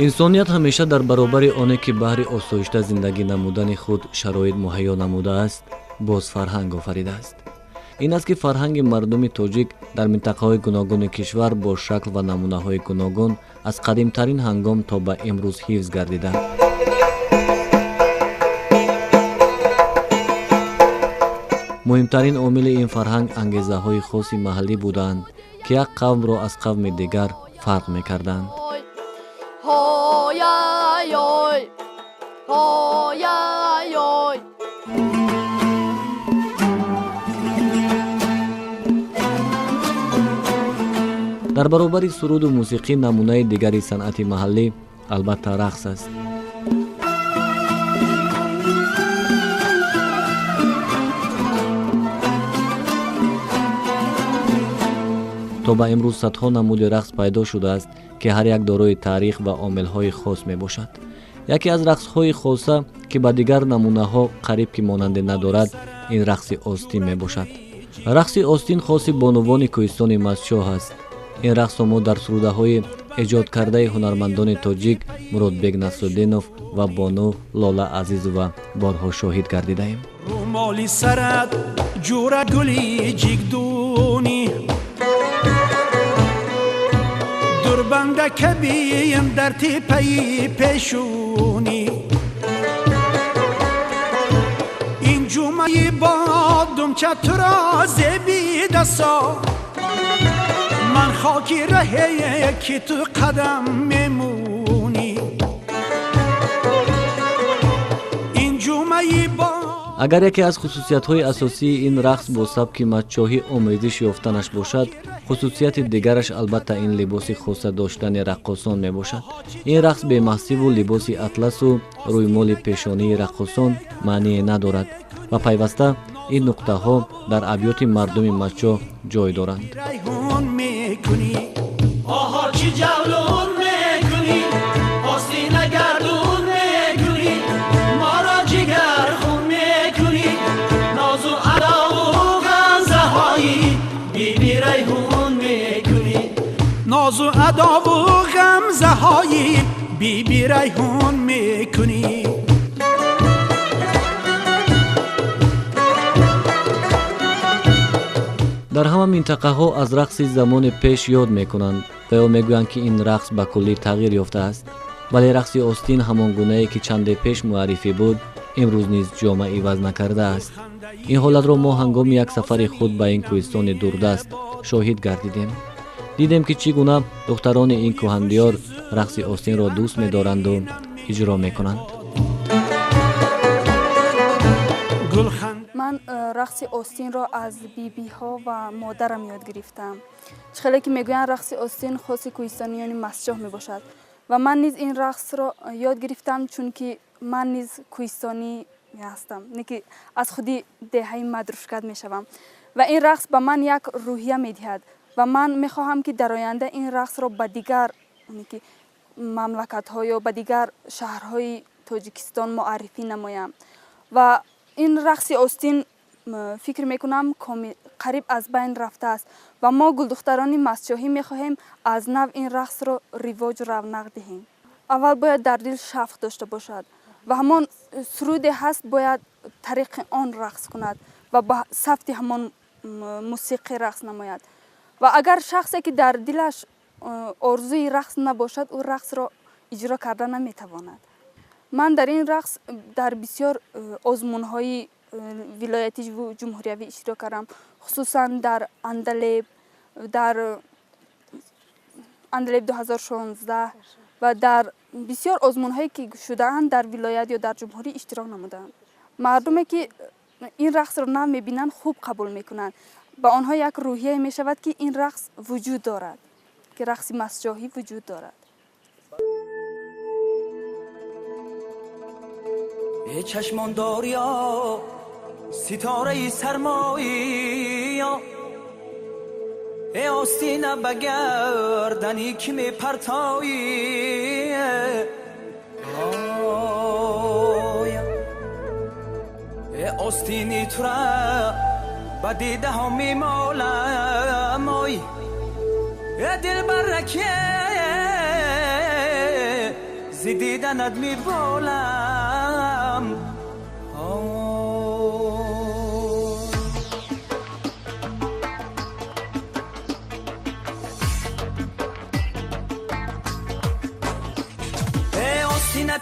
инсоният ҳамеша дар баробари оне ки баҳри осоишта зиндагӣ намудани худ шароит муҳайё намудааст, боз фарҳанг офаридааст. ин аст ки фарҳанги мардуми тоҷик дар минтақаҳои гуногуни кишвар бо шакл ва намунаҳои гуногун аз қадимтарин ҳангом то ба имрӯз ҳифз гардида. муҳимтарин омили ин фарҳанг ангезаҳои хоси маҳаллӣ буданд, ки як қавмро аз қавми дигар фарқ мекарданд. дар баробари суруду мусиқӣ намунаи дигари санъати маҳаллӣ албатта рақс аст. то ба имрӯз садҳо намуди рақс пайдо шудааст, ки ҳар як дорои таърих ва омилҳои хос мебошад. яке аз рақсҳои хоса, ки ба дигар намунаҳо қариб ки монанде надорад, ин рақси остин мебошад. рақси остин хоси бонувони кӯҳистони мастчоҳ аст. ин рақсро мо дар сурудаҳои эҷодкардаи ҳунармандони тоҷик Муродбек Насруддинов ва бону Лола Азизова борҳо шоҳид гардидаем. румоли сарат ҷура гули ҷигдунӣ дурбанда кабим дар тепаи пешунӣ ин ҷумаи бодумча туро зебида со من خاکی رهی که تو قدم میمونی این جمعی با اگر یکی از خصوصیت‌های اساسی این رقص با سبک مچاهی آمیزش یافتنش باشد، خصوصیت دیگرش البته این لباس خاص داشتن رقاصان میباشد. این رقص به محض لباس اطلس و رویمال پیشانی رقاصان معنی ندارد و پیوسته این نقطه ها در ابیات مردم مچو جای دارند. آها چی جولون میکنی آستین گردون میکنی ما را جگر خون میکنی نازو ادا و غمزه هایی بیبی ریحون میکنی نازو ادا و غمزه هایی بیبی ریحون میکنی дар ҳама минтақаҳо аз рақси замони пеш ёд мекунанд ва ё мегӯянд ки ин рақс ба куллӣ тағйир ёфтааст, вале рақси остин ҳамон гунае ки чанде пеш муаррифӣ буд, имрӯз низ ҷома иваз накардааст. ин ҳолатро мо ҳангоми як сафари худ ба ин кӯҳистони дурдаст шоҳид гардидем. дидем ки чӣ гуна духтарони ин кӯҳандиёр рақси остинро дӯст медоранду иҷро мекунанд. من رقص آستین را از بیبی ها و مادرم یاد گرفتم. خیلی که میگویند رقص آستین خاص کوهستانیان مسجح می باشد و من نیز این رقص را یاد گرفتم چون که من نیز کوهستانی هستم، نه که از خودی دهه مدروشکت می شوم و این رقص به من یک روحیه می دهد و من می خواهم که در آینده این رقص را به دیگر مملکت ها یا به دیگر شهرهای تاجیکستان معرفی نمایم و این رقص آستین فکر میکنم قریب از بین رفته است و ما گلدختران مسجحی میخواهیم از نو این رقص را رواج و رونق دهیم. اول باید در دل شوق داشته باشد و همان سرود هست باید طریق آن رقص کند و با سفت همان موسیقی رقص نماید و اگر شخصی که در دلش آرزوی رقص نباشد او رقص را اجرا کرده نمیتواند. من در این رقص در بسیار آزمون‌های ولایتی و جمهوریوی اشتراک کردم، خصوصا در اندلب 2016 و در بسیار آزمون‌هایی که شده‌اند در ولایت یا در جمهوری اشتراک نمودند. مردمی که این رقص را نمی‌بینند خوب قبول می‌کنند. با آنها یک روحیه می‌شود که این رقص وجود دارد، که رقص مسجحی وجود دارد. چشمان داریا، ستاره سرمایی، ای آستینه بگردنی که می پرتایی ای آستینی تو را با دیده ها می مالم ای دل برکه زی دیدنت می بالم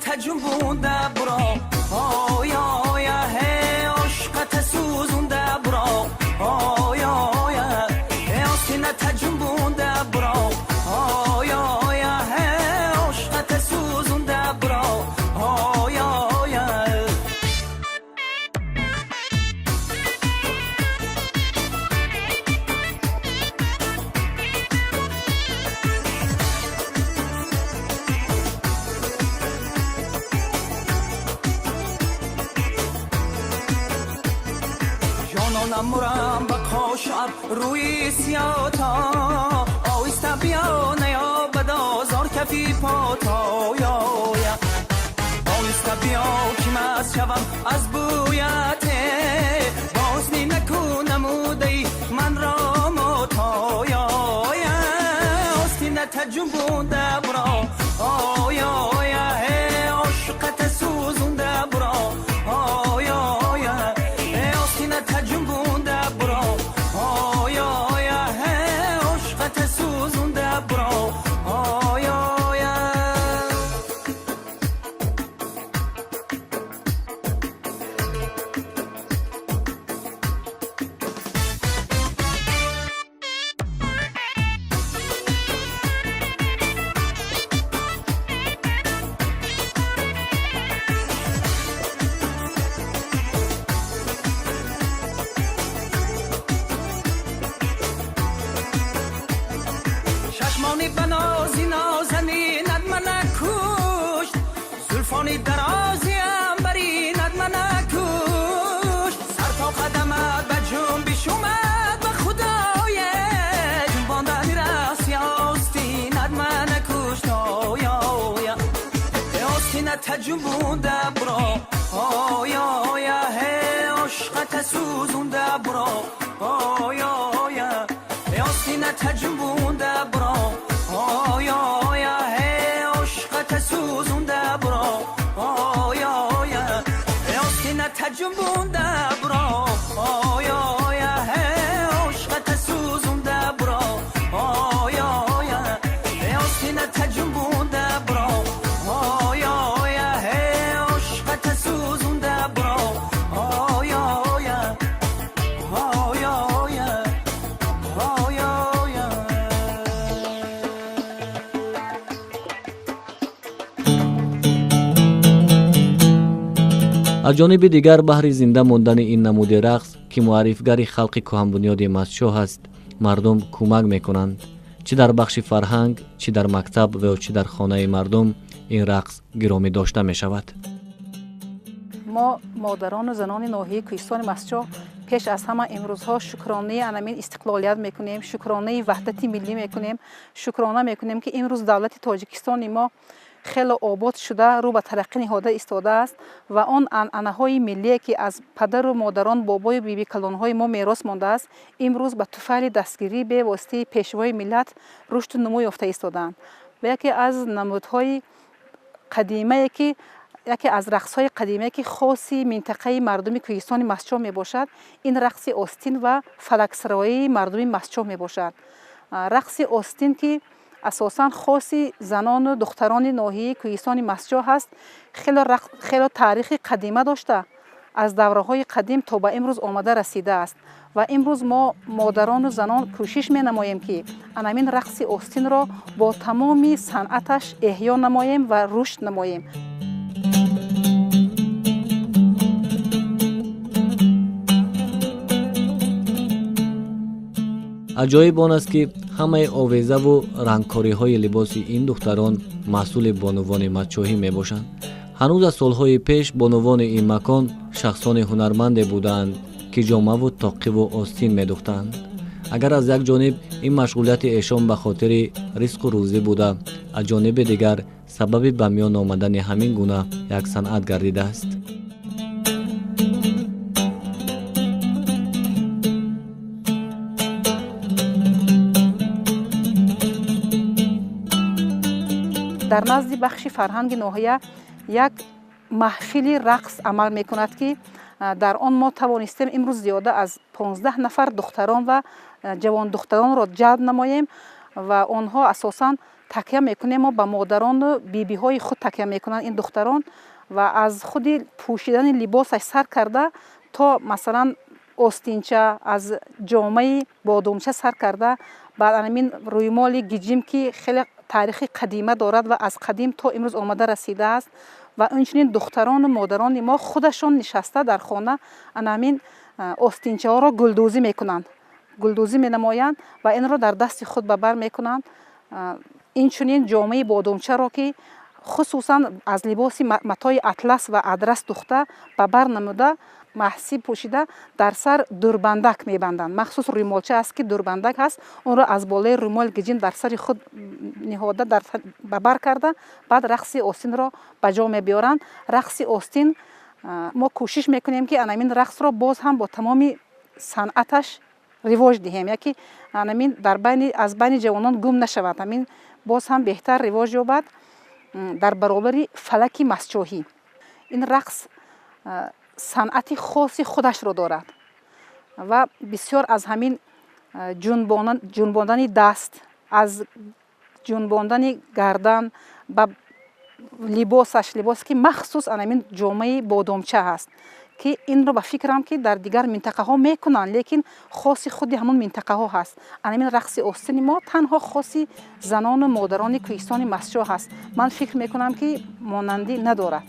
تجنبونده برا آیا آیا هی عشقت سوزونده برا آیا آیا هی آستینه تجنبونده برا آیا آیا هی عشقت سوزونده برا آیا آیا نمورم با کاشر روی سیاتا آیسته بیا نیا بدازار کفی پاتا یا آیسته بیا که مست شوم از بویت بازنی نکو نمودی من را موتا یا آستینه تجنبونده برا آیا آیا هی عشقت سوزونده برا آیا آیا تجنبونده برا آیا آیا هی عشقت سوزونده برا آیا آیا چشمانی بنازی نازنینت من کشت زلفانی درازیم برینت من کشت سر تا قدمت به جنبش اومد به خدای جنباندنی رسی آستینت من کشت آیا آیا آستینت تجنبونده برا آیا آیا هی عشقت سوزونده برا آیا آیا آستینه تجنبونده برا آیا آیا هی عشقت سوزونده برا آیا آیا آستینه تجنبونده برا آیا آیا هی عشقت سوزونده برا آیا آیا آستینه تجنبونده برا آیا آیا هی عشقت سوزونده برا آیا آیا آیا آیا از جانب دیگر بهر زنده ماندن این نمود رقص که معرفگری خلق کهن‌بنیاد مستشاه است مردم کمک میکنند چه در بخش فرهنگ چه در مکتب و چه در خانه مردم این رقص گرامی داشته می شود. ما مادران و زنان ناحیه کوهستان مستشاه پیش از همه امروزها شکرانه انمین استقلالیت میکنیم، شکرانه وحدت ملی میکنیم، شکرانه میکنیم که امروز دولت تاجیکستان ما خیلی آباد شده رو به ترقی نهاده ایستاده است و آن عنعنه‌های ملی که از پدر و مادران بابای و بیبی کلان‌های ما میراث مانده است امروز به طفل دستگیری به واسطه پیشوای ملت رشد و نمو یافته ایستادند و یکی از نمودهای قدیمی که یکی از رقص‌های قدیمی که خاصی منطقه مردم کوهستان مستشاه میباشد این رقص آستین و فلک‌سرایی مردم مستشاه میباشد. رقص آستین که اساساً خاصی زنان و دختران ناحیه کوهستان مستشاه هست خیلی تاریخ قدیمه داشته از دوره‌های قدیم تا به امروز آمده رسیده است و امروز ما مادران و زنان کوشش می‌نماییم که همین رقص آستین را با تمام صنعتش احیا نماییم و رشد نماییم. عجایب آن است که همه آویزه و رنگکاری های لباس این دختران مسئول بانوان مستشاهی می باشند. هنوز از سالهای پیش بانوان این مکان شخصان هنرمند بودند که جامه و تاقی و آستین می دوختند. агар аз як ҷониб ин машғулияти эшон ба хотири ризқу рӯзӣ буда, аз ҷониби дигар сабаби ба миён омадани ҳамин гуна як санъат гардидааст. дар назди бахши фарҳанги ноҳия як маҳфили рақс амал мекунад ки дар он мо тавонистем имрӯз зиёда аз 15 нафар духтарон ва ҷавондухтаронро ҷалб намоем ва онҳо асосан такя мекунем мо ба модарону бибиҳои худ такя мекунанд ин духтарон ва аз худи пӯшидани либосаш сар карда то масалан остинча, аз ҷомаи бодумча сар карда баъд анамин рӯймоли гиҷим ки хеле таърихи қадима дорад ва аз қадим то имрӯз омада расидааст ва инчунин духтарону модарони мо худашон нишаста дар хона анамин остинчаҳоро гулдӯзӣ мекунанд, гулдӯзӣ менамоянд ва инро дар дасти худ ба бар мекунанд. Инчунин ҷомаи бодумчаро ки хусусан аз либоси матои атлас ва адрас духта ба бар намуда маҳсиб пӯшида дар сар дурбандак мебанданд. махсус рӯймолча аст ки дурбандак ҳаст, онро аз болои рӯймол гиҷин дар сари худ ниҳода ба бар карда баъд рақси остинро ба ҷо мебиёранд. рақси остин мо кӯшиш мекунем ки анамин рақсро боз ҳам бо тамоми санъаташ ривоҷ диҳем, яки анамин аз байни ҷавонон гум нашавад, амин боз ҳам беҳтар ривоҷ ёбад дар баробари фалаки мастчоҳӣ. ин рақс санъати хоси худашро дорад ва бисёр аз ҳамин ҷунбондани даст, аз ҷунбондани гардан ба либосе ки махсус анамин ҷомаи бодумча ҳаст ки инро ба фикрам ки дар дигар минтақаҳо мекунанд, лекин хоси худи ҳамон минтақаҳо ҳаст. анамин рақси остини мо танҳо хоси занону модарони кӯҳистони мастчоҳ ҳаст. ман фикр мекунам ки монандӣ надорад.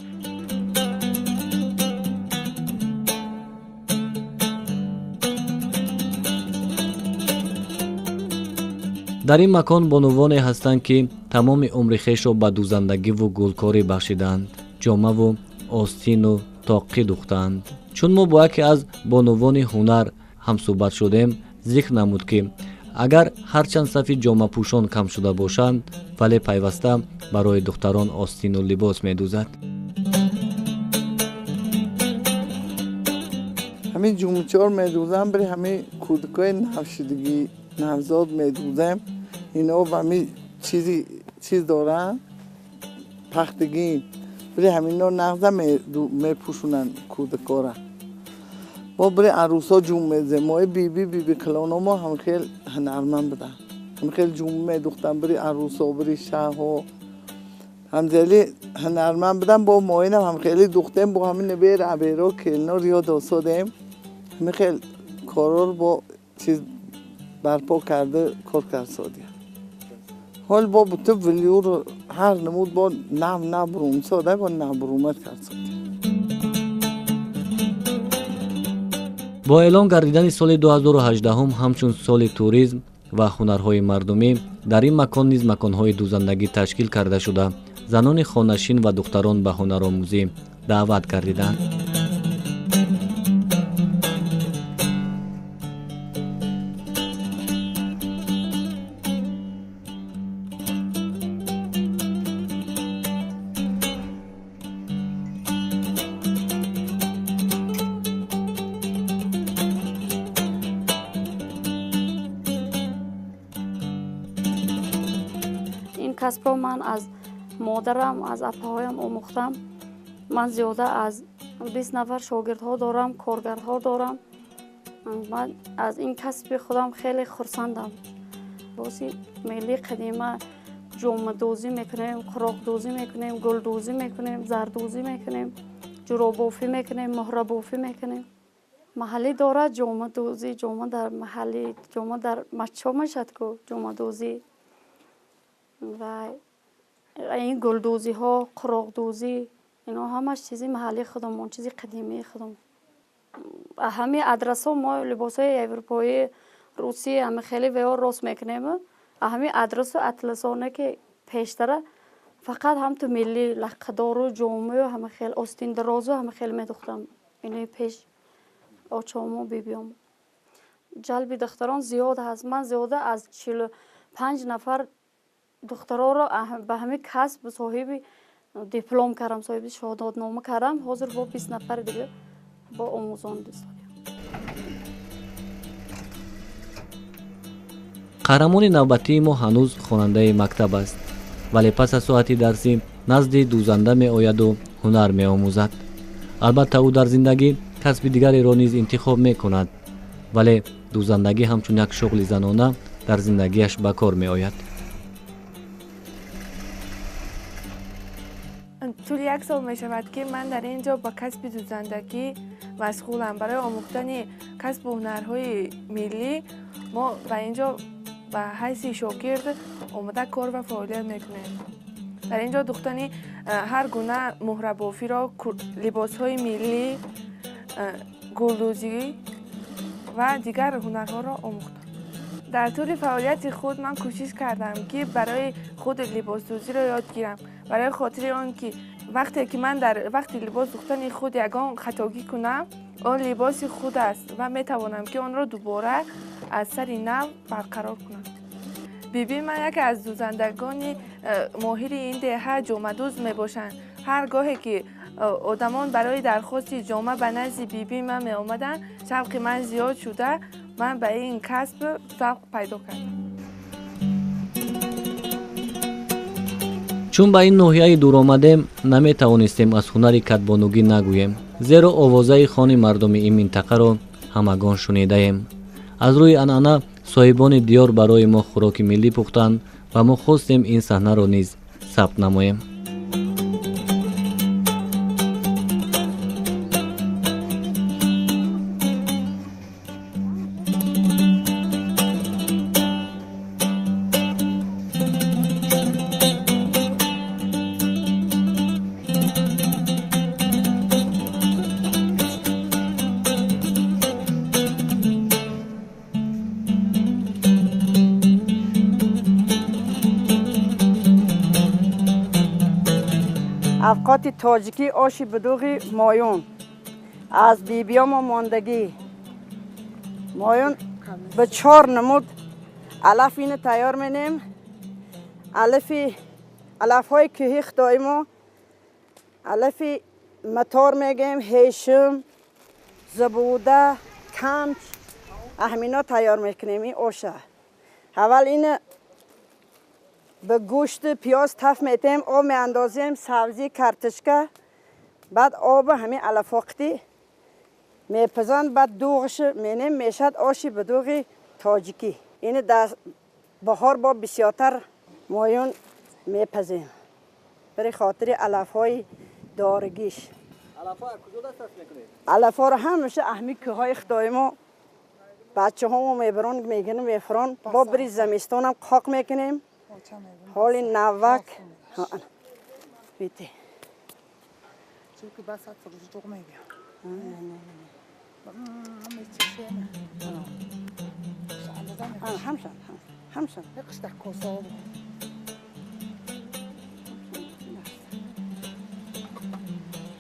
дар ин макон бонувоне ҳастанд ки тамоми умри хешро ба дузандагиву гулкорӣ бахшиданд, ҷомаву остину тоқӣ духтанд. чун мо бо яке аз бонувони ҳунар ҳамсӯҳбат шудем, зикр намуд ки агар ҳарчанд сафи ҷомапӯшон кам шуда бошанд, вале пайваста барои духтарон остину либос медӯзад. ҳамин ҷумчор медӯзам, бери ҳамин кӯдакои навшидагӣ навзод медӯзем. ино ба ҳамин чиз доранд, пахтагӣ бери ҳамино нағза мепӯшунанд кӯдакора. мо бери арӯсҳо ҷум мезем, мои биби калоно мо ҳамхел ҳунарманд буданд, ҳамхел ҷум медухтанд бери арӯсҳо, бери шаҳҳо ҳамзели ҳунарманд буданд. бо моинам ҳамхели духтем, бо ҳамин набер аберо келно риё досодем, ҳамхел корор бо чиз барпо карда кор кардсодия. ҳол бо буту вилюр ҳар намуд бо нав бурумсода бо нав бурумат кардсодия. бо эълон гардидани соли 2018 ҳамчун соли туризм ва ҳунарҳои мардумӣ, дар ин макон низ маконҳои дӯзандагӣ ташкил карда шуда, занони хонашин ва духтарон ба ҳунаромӯзӣ даъват гардиданд. касбро ман аз модарам, аз апаҳоям омӯхтам. ман зиёда аз 20 нафар шогирдҳо дорам, коргардҳо дорам. ман аз ин касби худам хеле хурсандам. боси милли қадима ҷомадӯзӣ мекунем, қуроқдӯзӣ мекунем, гулдӯзӣ мекунем, зардӯзӣ мекунем, ҷуробофӣ мекунем, муҳрабофӣ мекунем. маҳаллӣ дорад ҷомадӯзӣ, ҷома дар маҳаллӣ, ҷома дар мачо мешад ку ҷомадӯзӣ ва ин гулдӯзиҳо, қуроқдӯзӣ, ино ҳамаш чизи маҳаллии худамон, чизи қадимии худам. ҳами адрасҳо мо либосҳои европоӣ, русӣ ҳами хеле веё рост мекунем. ҳами адрасу атласоне ки пештара фақат ҳамту милли лаққадору ҷомаю ҳами хел остиндарозу ҳами хел медухтам. инои пеш очомо бибиём. جلب دختران زیاد هست. من زیاده از 45 نفر دخترها را به همین کسب صاحب دیپلم کردم، صاحب شهادتنامه کردم. حاضر با 20 نفر دیگه با آموزان دستم. قهرمان نوبتی ما هنوز خواننده مکتب است، ولی پس از ساعتی درسی نزد دوزنده می آید و هنر می آموزد. البته او در زندگی کسب دیگری را نیز انتخاب می کند، ولی دوزندگی همچون یک شغل زنانه در زندگیش به کار می آید. طول 1 سال می شود که من در اینجا با کسب دوزندگی مشغولم. برای آموختن کسب هنرهای ملی ما و اینجا به حیث شاگرد آمده کار و فعالیت میکنیم. در اینجا دختانی هر گونه مهره بافی را، لباس های ملی، گلدوزی و دیگر هنرها را آموختم. در طول فعالیت خود من کوشش کردم که برای خود لباس دوزی را یاد گیرم، برای خاطر آن که وقتی که من در وقت لباس دوختن خود یگان خطاگی کنم، آن لباس خود است و می توانم که آن را دوباره از سر نو برقرار کنم. بیبی من یکی از دوزندگان ماهر این دهه جامه دوز می باشند. هرگاهی که آدمان برای درخواست جامه به نزد بیبی من می آمدن، شوق من زیاد شده، من به این کسب ذوق پیدا کردم. چون به این ناحیه دور آمدیم نمی توانستیم از هنر کدبانوگی نگوییم، زیرا آوازه خوان مردم این منطقه را همگان شنیده ایم. از روی عنعنه صاحبان دیار برای ما خوراک ملی پختند و ما خواستیم این صحنه را نیز ثبت نماییم. اوقات تاجیکی آشی بدوغ مایون از بیبیام و ماندگی. مایون به 4 نمود علف اینو تیار منیم. علف های کوهی خدای ما، علف متار میگیم، هیشم، زبوده، کمچ، اهمینا تیار میکنیم. این آشه اول اینو به گوشت پیاز تف میتیم، آب میاندازیم، سبزی کرتشکه، بعد آب همین علف وقتی میپزند، بعد دوغش مینیم، میشد آشی به دوغ تاجیکی. این در بهار با بسیارتر مایون میپزیم برای خاطر علف های دارگیش. علف ها کجا دست میکنید؟ علف ها رو همیشه اهمی که های خدای ما بچه ها میبرون میگنیم میفران، با بری زمستان هم قاق میکنیم. حالی نوک بیتی چونکه بس هست فقط دوغ میگم. همشن یکش در کاسه ها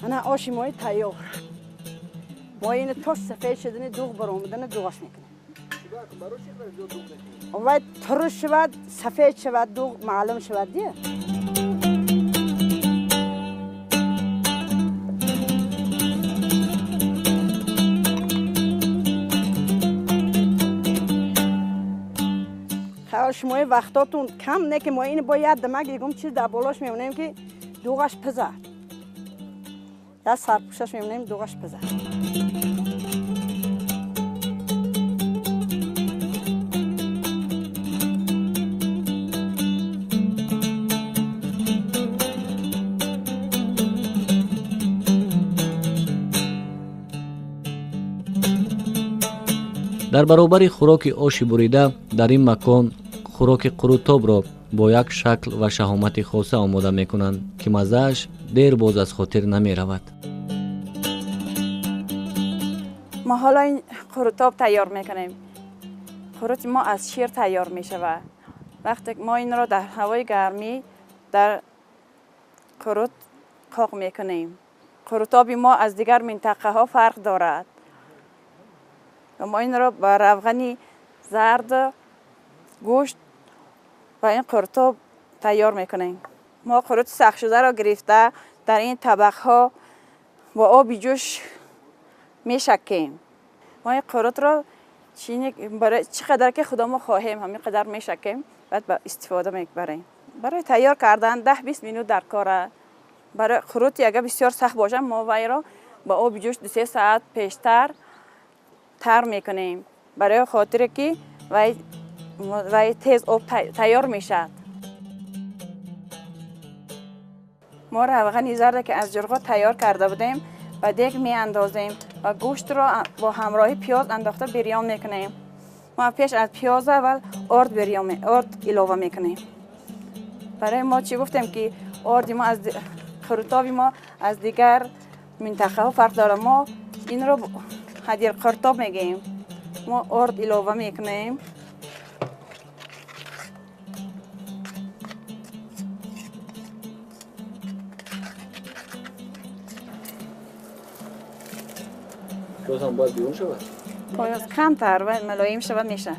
انا آشی مای تیار. ما این تا سفید شدن دوغ برآمدن دوغش میکنیم. و ترش شود، سفید شود، دوغ معلوم شود دیگه. خیال شما وقتاتون کم نه که ما این باید دمک یکم چیز در بالاش میمونیم که دوغش پزه، یا سرپوشش میمونیم دوغش پزه. در برابر خوراک آش بریده در این مکان خوراک قروتاب را با یک شکل و شهامت خاصه آماده می کنند که مزهش دیر باز از خاطر نمی رود. ما حالا این قروتاب تیار میکنیم. قروت ما از شیر تیار می شود. وقتی ما این را در هوای گرمی در قروت قاق میکنیم. قروتاب ما از دیگر منطقه ها فرق دارد. و ما این را با روغن زرد، گوشت و این قرطاب تیار میکنیم. ما قرط سخت شده را گرفته در این طبق ها با آب جوش میشکیم. ما این قرط را برای چقدر که خدا ما خواهیم همین قدر میشکیم، بعد با استفاده میبریم. برای تیار کردن 10-20 منوت در کاره. برای قرط اگر بسیار سخت باشه ما وی را با آب جوش 2-3 ساعت پیشتر تر میکنیم، برای خاطر که وی تیز آب تیار میشد. ما روغن زرد که از جرقه تیار کرده بودیم و دیگ می اندازیم و گوشت را با همراهی پیاز انداخته بریان میکنیم. ما پیش از پیاز اول آرد اضافه میکنیم. برای ما چی گفتیم که آرد ما از قرطابی ما از دیگر منطقه ها فرق داره. ما این را هدیر قرطاب میگیم. ما آرد اضافه میکنیم. پیاز هم باید بیرون شود؟ پیاز کمتر و ملایم شود میشه.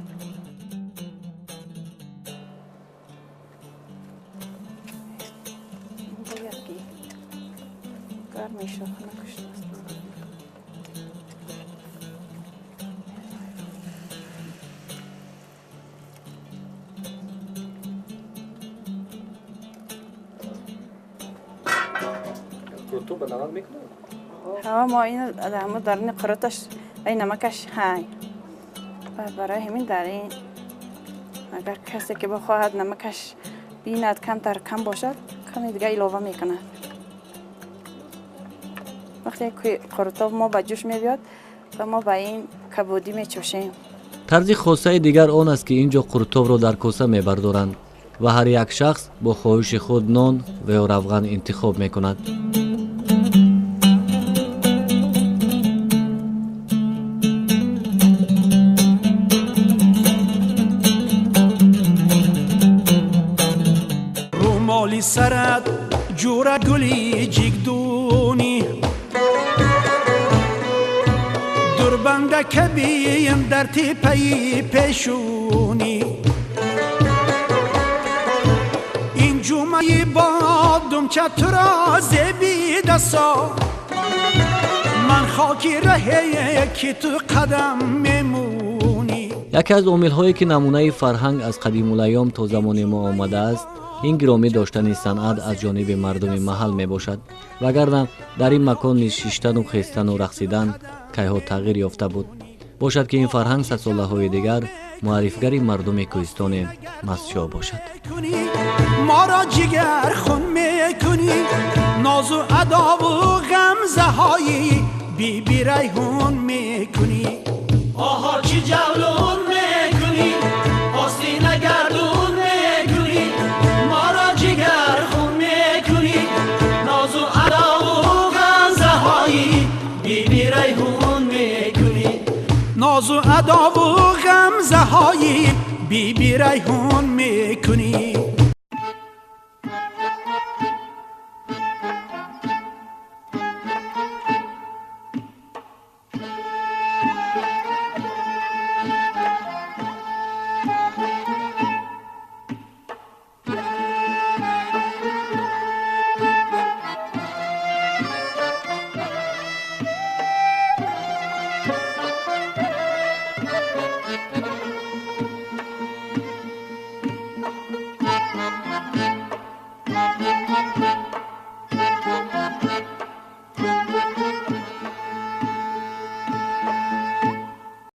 گرم میشه. قرطو به نمک میکنه؟ ما این در این قرطش این نمکش های. برای همین در این اگر کسی که بخواهد نمکش بیند کم باشد کمی دیگه اضافه میکنه. وقتی که قرطاب ما به جوش میبیاد و ما به این کبودی میچوشیم. طرز خاصه دیگر آن است که اینجا قرطاب را در کاسه میبردارند و هر یک شخص با خواهش خود نان و یا روغن انتخاب میکند. رومالی سرت جوره گلی جیگدونی دربنده کبین در تیپی پیشونی این جمعه بادم چطورا زبی دستا من خاکی رهی که تو قدم میمونی. یکی از عامل‌هایی که نمونه فرهنگ از قدیم الایام تا زمان ما آمده است این گرامی داشتن صنعت از جانب مردم محل می باشد، وگرنه در این مکان نیز شیشتن و خیستن و رقصیدن کیها تغییر یافته بود. باشد که این فرهنگ سالهای دیگر معرفگر مردم کوهستان مستشاه باشد. ما را جگر خون میکنی ناز و ادا و غمزه های بی بی ریحون میکنی آها چی جولون میکنی آستین گردون میکنی ما را جگر خون میکنی ناز و ادا و غمزه های بی بی ریحون میکنی ناز و ادا و غمزه های بی بی ریحون میکنی.